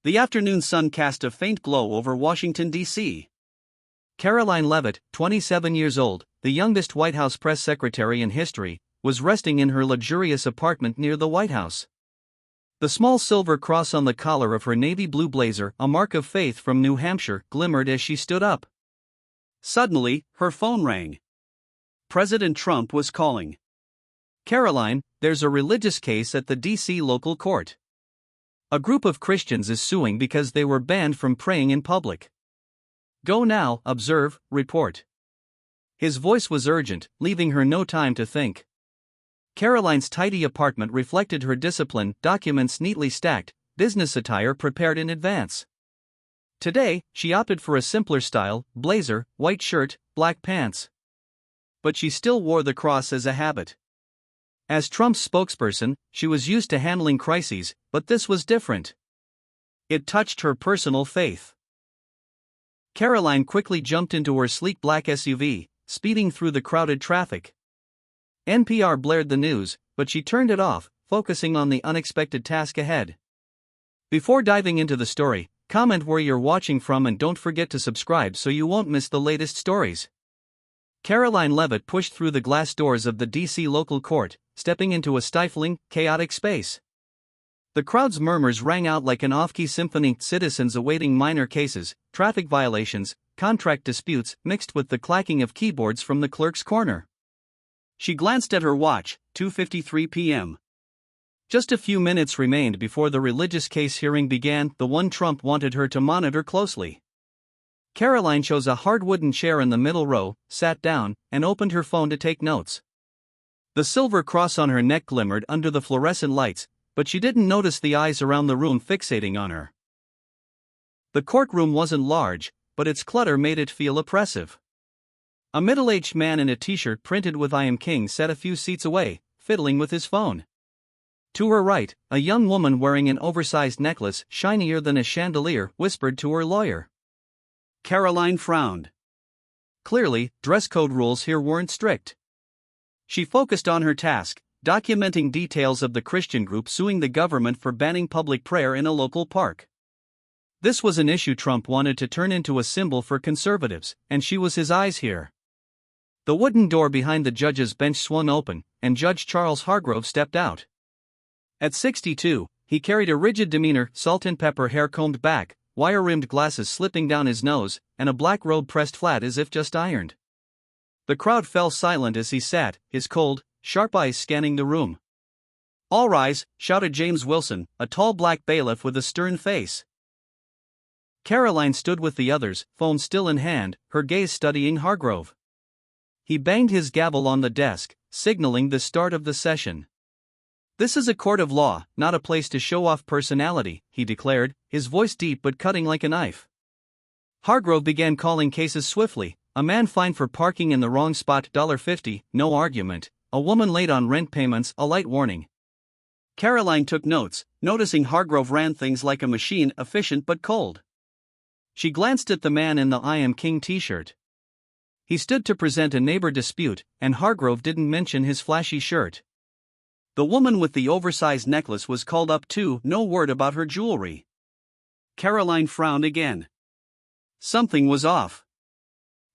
The afternoon sun cast a faint glow over Washington, D.C. Karoline Leavitt, 27 years old, the youngest White House press secretary in history, was resting in her luxurious apartment near the White House. The small silver cross on the collar of her navy blue blazer, a mark of faith from New Hampshire, glimmered as she stood up. Suddenly, her phone rang. President Trump was calling. "Karoline, there's a religious case at the D.C. local court. A group of Christians is suing because they were banned from praying in public. Go now, observe, report." His voice was urgent, leaving her no time to think. Karoline's tidy apartment reflected her discipline, documents neatly stacked, business attire prepared in advance. Today, she opted for a simpler style: blazer, white shirt, black pants. But she still wore the cross as a habit. As Trump's spokesperson, she was used to handling crises, but this was different. It touched her personal faith. Karoline quickly jumped into her sleek black SUV, speeding through the crowded traffic. NPR blared the news, but she turned it off, focusing on the unexpected task ahead. Before diving into the story, comment where you're watching from and don't forget to subscribe so you won't miss the latest stories. Karoline Leavitt pushed through the glass doors of the D.C. local court, stepping into a stifling, chaotic space. The crowd's murmurs rang out like an off-key symphony, citizens awaiting minor cases, traffic violations, contract disputes, mixed with the clacking of keyboards from the clerk's corner. She glanced at her watch, 2:53 p.m. Just a few minutes remained before the religious case hearing began, the one Trump wanted her to monitor closely. Karoline chose a hard wooden chair in the middle row, sat down, and opened her phone to take notes. The silver cross on her neck glimmered under the fluorescent lights, but she didn't notice the eyes around the room fixating on her. The courtroom wasn't large, but its clutter made it feel oppressive. A middle-aged man in a t-shirt printed with "I am king" sat a few seats away, fiddling with his phone. To her right, a young woman wearing an oversized necklace, shinier than a chandelier, whispered to her lawyer. Karoline frowned. Clearly, dress code rules here weren't strict. She focused on her task, documenting details of the Christian group suing the government for banning public prayer in a local park. This was an issue Trump wanted to turn into a symbol for conservatives, and she was his eyes here. The wooden door behind the judge's bench swung open, and Judge Charles Hargrove stepped out. At 62, he carried a rigid demeanor, salt and pepper hair combed back, wire-rimmed glasses slipping down his nose, and a black robe pressed flat as if just ironed. The crowd fell silent as he sat, his cold, sharp eyes scanning the room. "All rise," shouted James Wilson, a tall black bailiff with a stern face. Karoline stood with the others, phone still in hand, her gaze studying Hargrove. He banged his gavel on the desk, signaling the start of the session. "This is a court of law, not a place to show off personality," he declared, his voice deep but cutting like a knife. Hargrove began calling cases swiftly: a man fined for parking in the wrong spot, $50, no argument; a woman late on rent payments, a light warning. Karoline took notes, noticing Hargrove ran things like a machine, efficient but cold. She glanced at the man in the "I am king" t-shirt. He stood to present a neighbor dispute, and Hargrove didn't mention his flashy shirt. The woman with the oversized necklace was called up too, no word about her jewelry. Karoline frowned again. Something was off.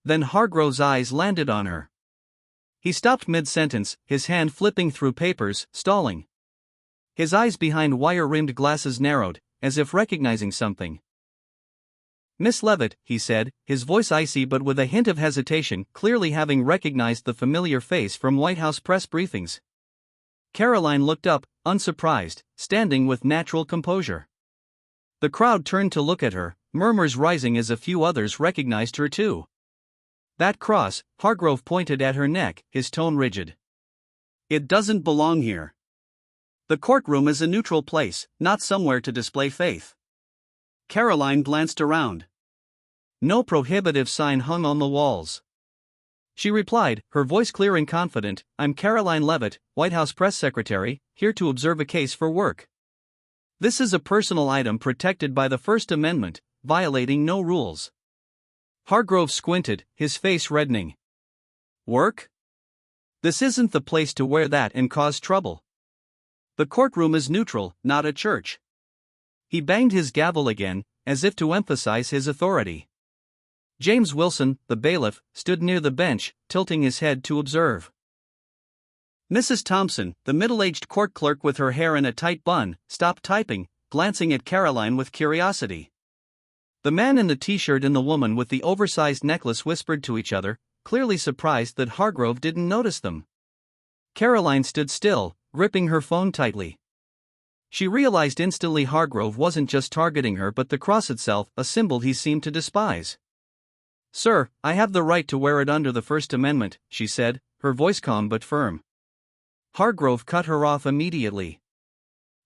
Then Hargrove's eyes landed on her. He stopped mid-sentence, his hand flipping through papers, stalling. His eyes behind wire-rimmed glasses narrowed, as if recognizing something. "Miss Leavitt," he said, his voice icy but with a hint of hesitation, clearly having recognized the familiar face from White House press briefings. Karoline looked up, unsurprised, standing with natural composure. The crowd turned to look at her, murmurs rising as a few others recognized her too. "That cross," Hargrove pointed at her neck, his tone rigid. "It doesn't belong here. The courtroom is a neutral place, not somewhere to display faith." Karoline glanced around. No prohibitive sign hung on the walls. She replied, her voice clear and confident, "I'm Karoline Leavitt, White House press secretary, here to observe a case for work. This is a personal item protected by the First Amendment, violating no rules." Hargrove squinted, his face reddening. "Work? This isn't the place to wear that and cause trouble. The courtroom is neutral, not a church." He banged his gavel again, as if to emphasize his authority. James Wilson, the bailiff, stood near the bench, tilting his head to observe. Mrs. Thompson, the middle-aged court clerk with her hair in a tight bun, stopped typing, glancing at Karoline with curiosity. The man in the t-shirt and the woman with the oversized necklace whispered to each other, clearly surprised that Hargrove didn't notice them. Karoline stood still, gripping her phone tightly. She realized instantly Hargrove wasn't just targeting her but the cross itself, a symbol he seemed to despise. "Sir, I have the right to wear it under the First Amendment," she said, her voice calm but firm. Hargrove cut her off immediately.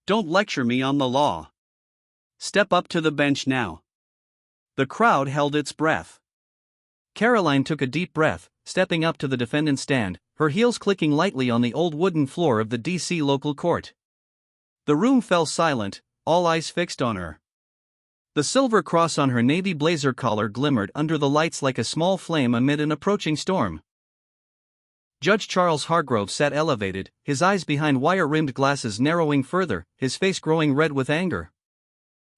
"Don't lecture me on the law. Step up to the bench now." The crowd held its breath. Karoline took a deep breath, stepping up to the defendant's stand, her heels clicking lightly on the old wooden floor of the D.C. local court. The room fell silent, all eyes fixed on her. The silver cross on her navy blazer collar glimmered under the lights like a small flame amid an approaching storm. Judge Charles Hargrove sat elevated, his eyes behind wire-rimmed glasses narrowing further, his face growing red with anger.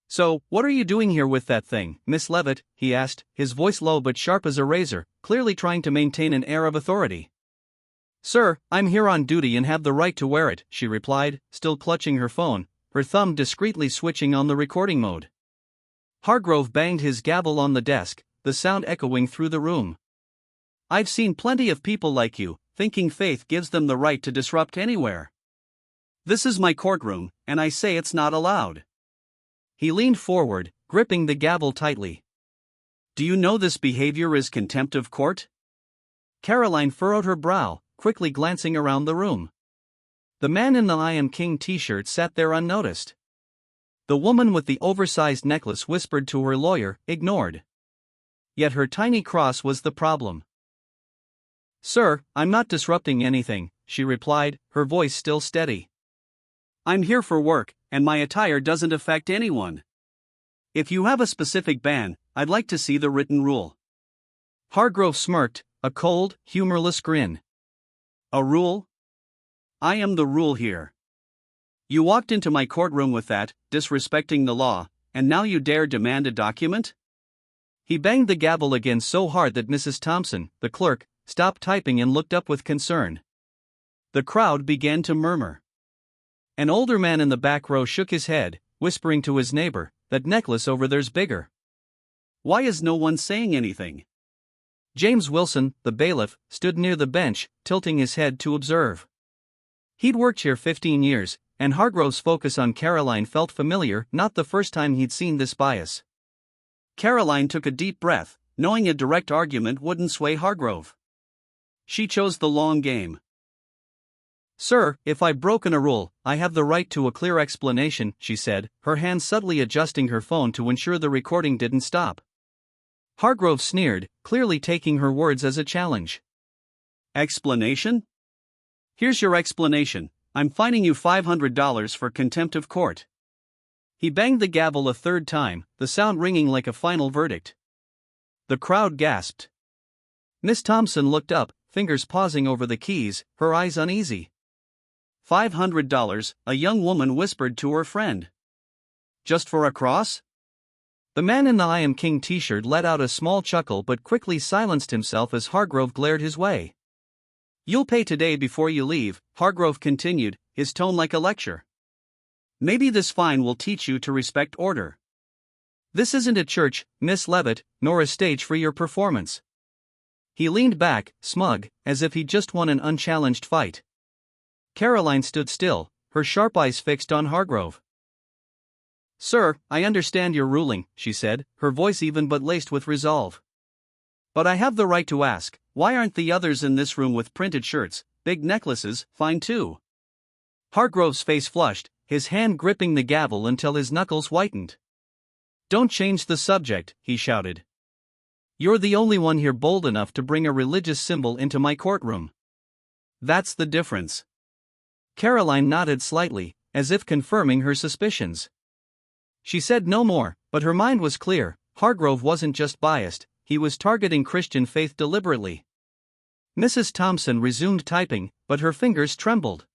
"So, what are you doing here with that thing, Miss Leavitt?" he asked, his voice low but sharp as a razor, clearly trying to maintain an air of authority. "Sir, I'm here on duty and have the right to wear it," she replied, still clutching her phone, her thumb discreetly switching on the recording mode. Hargrove banged his gavel on the desk, the sound echoing through the room. "I've seen plenty of people like you, thinking faith gives them the right to disrupt anywhere. This is my courtroom, and I say it's not allowed." He leaned forward, gripping the gavel tightly. "Do you know this behavior is contempt of court?" Karoline furrowed her brow, quickly glancing around the room. The man in the "I Am King" t-shirt sat there unnoticed. The woman with the oversized necklace whispered to her lawyer, ignored. Yet her tiny cross was the problem. "Sir, I'm not disrupting anything," she replied, her voice still steady. "I'm here for work, and my attire doesn't affect anyone. If you have a specific ban, I'd like to see the written rule." Hargrove smirked, a cold, humorless grin. "A rule? I am the rule here. You walked into my courtroom with that, disrespecting the law, and now you dare demand a document?" He banged the gavel again so hard that Mrs. Thompson, the clerk, stopped typing and looked up with concern. The crowd began to murmur. An older man in the back row shook his head, whispering to his neighbor, "That necklace over there's bigger." "Why is no one saying anything?" James Wilson, the bailiff, stood near the bench, tilting his head to observe. He'd worked here 15 years, and Hargrove's focus on Karoline felt familiar, not the first time he'd seen this bias. Karoline took a deep breath, knowing a direct argument wouldn't sway Hargrove. She chose the long game. "Sir, if I've broken a rule, I have the right to a clear explanation," she said, her hand subtly adjusting her phone to ensure the recording didn't stop. Hargrove sneered, clearly taking her words as a challenge. "Explanation? Here's your explanation. I'm fining you $500 for contempt of court." He banged the gavel a third time, the sound ringing like a final verdict. The crowd gasped. Miss Thompson looked up, fingers pausing over the keys, her eyes uneasy. $500, a young woman whispered to her friend. "Just for a cross?" The man in the "I Am King" t-shirt let out a small chuckle but quickly silenced himself as Hargrove glared his way. "You'll pay today before you leave," Hargrove continued, his tone like a lecture. "Maybe this fine will teach you to respect order. This isn't a church, Miss Leavitt, nor a stage for your performance." He leaned back, smug, as if he'd just won an unchallenged fight. Karoline stood still, her sharp eyes fixed on Hargrove. "Sir, I understand your ruling," she said, her voice even but laced with resolve. "But I have the right to ask, why aren't the others in this room with printed shirts, big necklaces, fine too?" Hargrove's face flushed, his hand gripping the gavel until his knuckles whitened. "Don't change the subject," he shouted. "You're the only one here bold enough to bring a religious symbol into my courtroom. That's the difference." Karoline nodded slightly, as if confirming her suspicions. She said no more, but her mind was clear. Hargrove wasn't just biased, he was targeting Christian faith deliberately. Mrs. Thompson resumed typing, but her fingers trembled.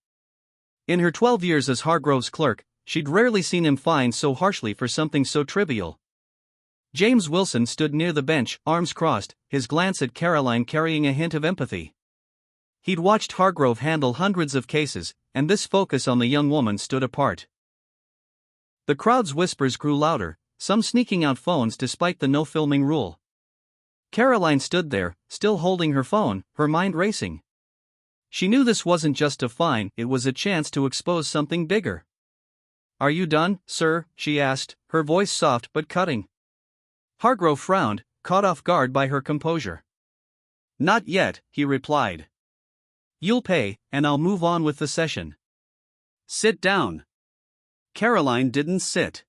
In her 12 years as Hargrove's clerk, she'd rarely seen him fined so harshly for something so trivial. James Wilson stood near the bench, arms crossed, his glance at Karoline carrying a hint of empathy. He'd watched Hargrove handle hundreds of cases, and this focus on the young woman stood apart. The crowd's whispers grew louder, some sneaking out phones despite the no-filming rule. Karoline stood there, still holding her phone, her mind racing. She knew this wasn't just a fine, it was a chance to expose something bigger. "Are you done, sir?" she asked, her voice soft but cutting. Hargrove frowned, caught off guard by her composure. "Not yet," he replied. "You'll pay, and I'll move on with the session." "Sit down." Karoline didn't sit.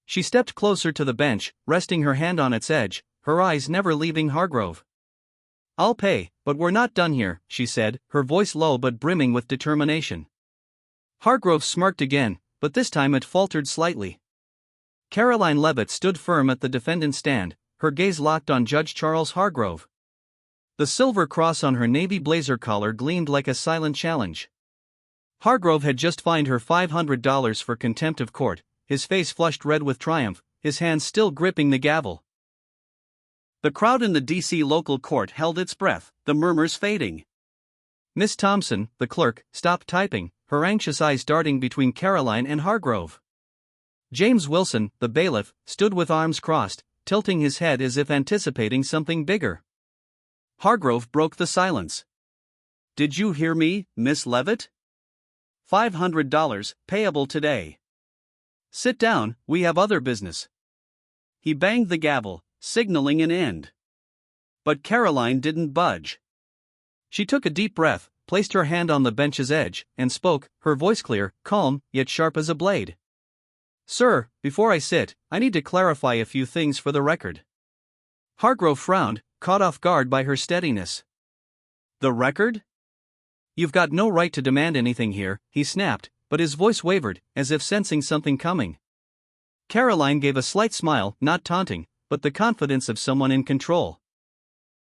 She stepped closer to the bench, resting her hand on its edge, her eyes never leaving Hargrove. "I'll pay, but we're not done here," she said, her voice low but brimming with determination. Hargrove smirked again, but this time it faltered slightly. Karoline Leavitt stood firm at the defendant's stand, her gaze locked on Judge Charles Hargrove. The silver cross on her navy blazer collar gleamed like a silent challenge. Hargrove had just fined her $500 for contempt of court, his face flushed red with triumph, his hands still gripping the gavel. The crowd in the D.C. local court held its breath, the murmurs fading. Miss Thompson, the clerk, stopped typing, her anxious eyes darting between Karoline and Hargrove. James Wilson, the bailiff, stood with arms crossed, tilting his head as if anticipating something bigger. Hargrove broke the silence. "Did you hear me, Miss Leavitt? $500, payable today. Sit down, we have other business." He banged the gavel, signaling an end. But Karoline didn't budge. She took a deep breath, placed her hand on the bench's edge, and spoke, her voice clear, calm, yet sharp as a blade. "Sir, before I sit, I need to clarify a few things for the record." Hargrove frowned, caught off guard by her steadiness. "The record? You've got no right to demand anything here," he snapped, but his voice wavered, as if sensing something coming. Karoline gave a slight smile, not taunting, but the confidence of someone in control.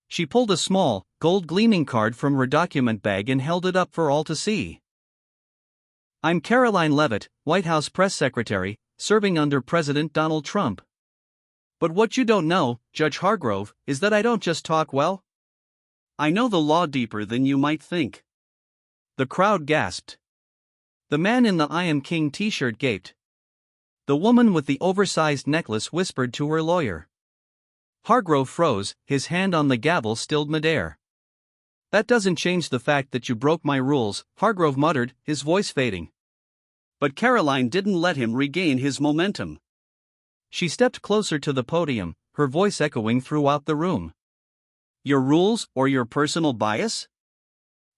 She pulled a small, gold-gleaming card from her document bag and held it up for all to see. "I'm Karoline Leavitt, White House press secretary, serving under President Donald Trump. But what you don't know, Judge Hargrove, is that I don't just talk well. I know the law deeper than you might think." The crowd gasped. The man in the "I Am King" t-shirt gaped. The woman with the oversized necklace whispered to her lawyer. Hargrove froze, his hand on the gavel stilled midair. "That doesn't change the fact that you broke my rules," Hargrove muttered, his voice fading. But Karoline didn't let him regain his momentum. She stepped closer to the podium, her voice echoing throughout the room. "Your rules, or your personal bias?"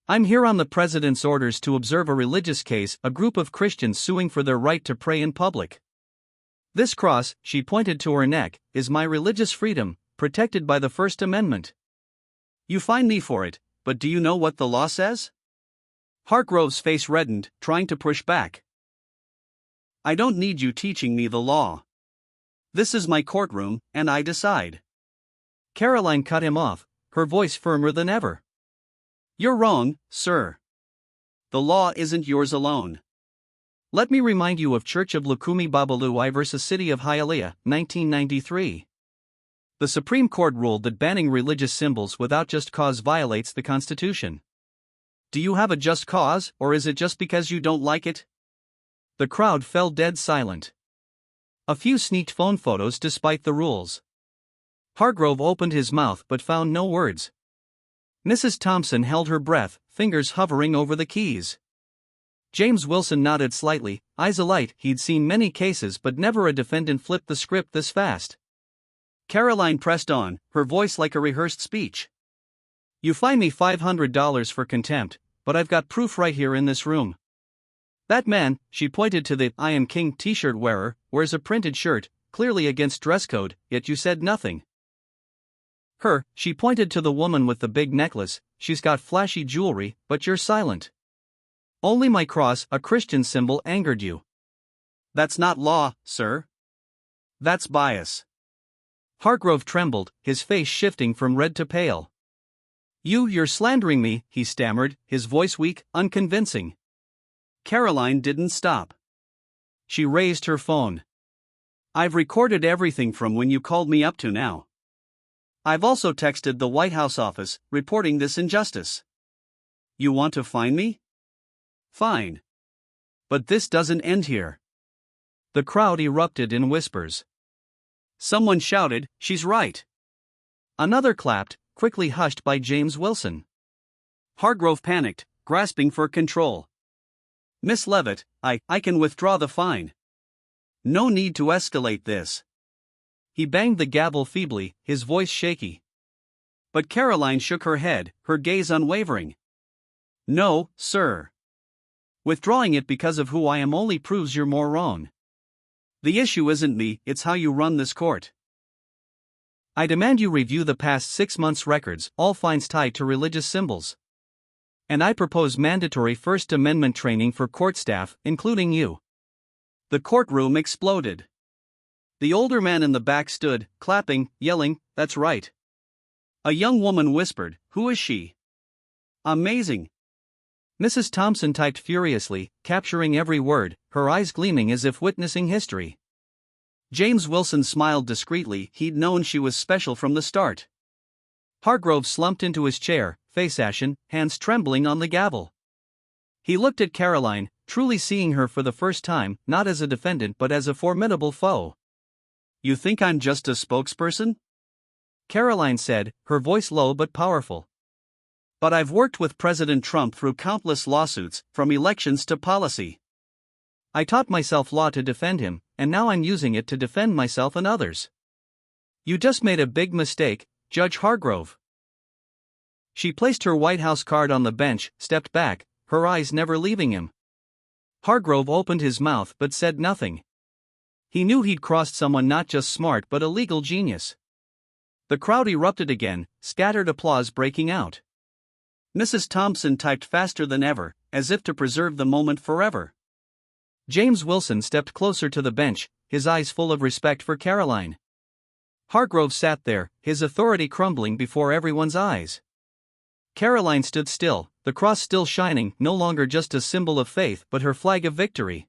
"I'm here on the president's orders to observe a religious case, a group of Christians suing for their right to pray in public. This cross," she pointed to her neck, "is my religious freedom, protected by the First Amendment. You fine me for it, but do you know what the law says?" Hargrove's face reddened, trying to push back. "I don't need you teaching me the law. This is my courtroom, and I decide." Karoline cut him off, her voice firmer than ever. "You're wrong, sir. The law isn't yours alone. Let me remind you of Church of Lukumi Babalu I vs. City of Hialeah, 1993. The Supreme Court ruled that banning religious symbols without just cause violates the Constitution. Do you have a just cause, or is it just because you don't like it?" The crowd fell dead silent. A few sneaked phone photos despite the rules. Hargrove opened his mouth but found no words. Mrs. Thompson held her breath, fingers hovering over the keys. James Wilson nodded slightly, eyes alight. He'd seen many cases but never a defendant flipped the script this fast. Karoline pressed on, her voice like a rehearsed speech. "You fine me $500 for contempt, but I've got proof right here in this room. That man," she pointed to the "I Am King" t-shirt wearer, "wears a printed shirt, clearly against dress code, yet you said nothing. Her," she pointed to the woman with the big necklace, "she's got flashy jewelry, but you're silent. Only my cross, a Christian symbol, angered you." "That's not law, sir. That's bias." Hargrove trembled, his face shifting from red to pale. You're slandering me," he stammered, his voice weak, unconvincing. Karoline didn't stop. She raised her phone. I've recorded everything from when you called me up to now. I've also texted the White House office, reporting this injustice. You want to find me? Fine. But this doesn't end here. The crowd erupted in whispers. Someone shouted, "She's right." Another clapped, quickly hushed by James Wilson. Hargrove panicked, grasping for control. "Miss Leavitt, I can withdraw the fine. No need to escalate this." He banged the gavel feebly, his voice shaky. But Karoline shook her head, her gaze unwavering. "No, sir. Withdrawing it because of who I am only proves you're more wrong. The issue isn't me, it's how you run this court. I demand you review the past 6 months' records, all fines tied to religious symbols. And I propose mandatory First Amendment training for court staff, including you." The courtroom exploded. The older man in the back stood, clapping, yelling, "That's right." A young woman whispered, "Who is she?" "Amazing." Mrs. Thompson typed furiously, capturing every word, her eyes gleaming as if witnessing history. James Wilson smiled discreetly, he'd known she was special from the start. Hargrove slumped into his chair, face ashen, hands trembling on the gavel. He looked at Karoline, truly seeing her for the first time, not as a defendant but as a formidable foe. "You think I'm just a spokesperson?" Karoline said, her voice low but powerful. "But I've worked with President Trump through countless lawsuits, from elections to policy. I taught myself law to defend him, and now I'm using it to defend myself and others. You just made a big mistake, Judge Hargrove." She placed her White House card on the bench, stepped back, her eyes never leaving him. Hargrove opened his mouth but said nothing. He knew he'd crossed someone not just smart but a legal genius. The crowd erupted again, scattered applause breaking out. Mrs. Thompson typed faster than ever, as if to preserve the moment forever. James Wilson stepped closer to the bench, his eyes full of respect for Karoline. Hargrove sat there, his authority crumbling before everyone's eyes. Karoline stood still, the cross still shining, no longer just a symbol of faith but her flag of victory.